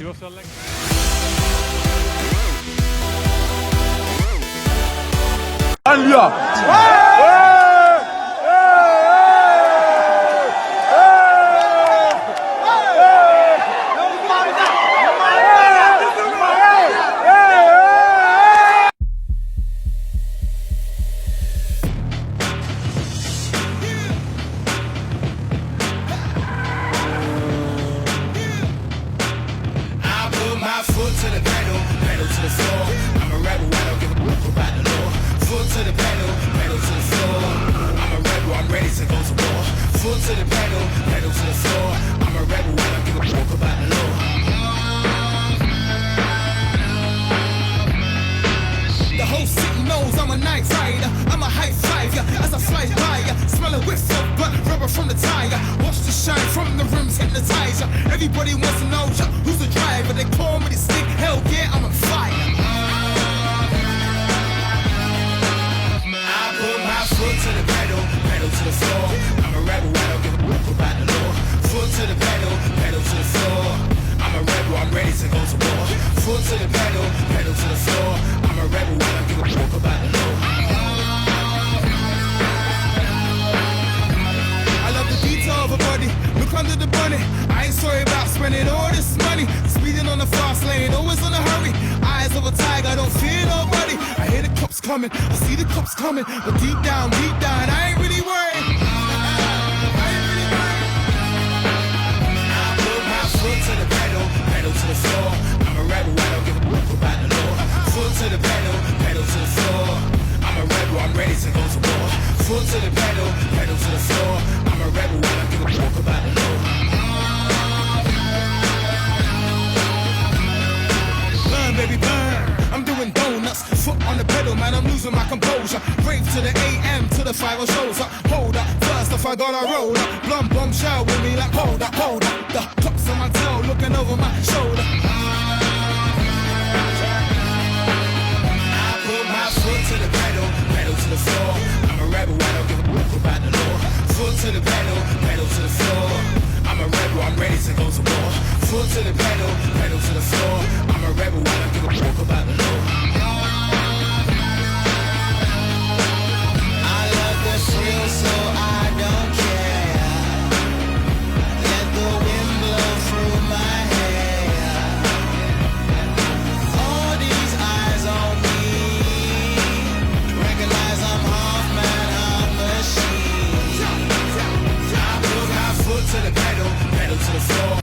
Yo select. I put my foot to the pedal, pedal to the floor. I'm a rebel, I don't give a fuck about the law. Foot to the pedal, pedal to the floor. I'm a rebel, I'm ready to go to war. Foot to the pedal, pedal to the floor. I'm a rebel, I don't give a fuck about the law. The whole city knows I'm a night rider. I'm a high five, yeah, as I fly by, yeah. Smell a whiff of butt rubber from the tire. Watch the shine from the rims, hypnotize ya. Everybody wants to know who's the driver. They call me the stick, hell yeah, I'm on fire. I put my foot to the pedal, pedal to the floor. I'm a rebel, I don't give a fuck about the law. Foot to the pedal, pedal to the floor. I'm a rebel, I'm ready to go to war. Foot to the pedal, pedal to the floor. I'm a rebel, I don't give a fuck about the law. I love the detail of a body, look under the bonnet. I ain't sorry about spending all this money. Speeding on the fast lane, always in a hurry. Eyes of a tiger, don't fear nobody. I hear the cops coming, I see the cops coming. But deep down, I ain't really worried. I put my foot to the pedal, pedal to the floor. I'm a rebel, I don't give a fuck about the law. Foot to the pedal, pedal to the floor. I'm a rebel, I'm ready to go to war. Foot to the pedal, pedal to the floor. I'm a rebel, I don't give a fuck about the law. Burn, baby, burn. I'm doing donuts, foot on the pedal, man, I'm losing my composure. Rave to the AM, to the 5 shows up. Hold up, first off I gotta roll up. Blum bombshell with me like hold up, hold up. The cops on my tail looking over my shoulder. I put my foot to the pedal, pedal to the floor. I'm a rebel, I don't give a fuck about the law. Foot to the pedal, pedal to the floor. I'm a rebel, I'm ready to go to war. Foot to the pedal, pedal to the floor. I'm a rebel, I don't give a fuck about the law. I love the thrill, so I don't care. Let the wind blow through my hair. All these eyes on me recognize I'm half man, half machine. I put my foot to the pedal, pedal to the floor.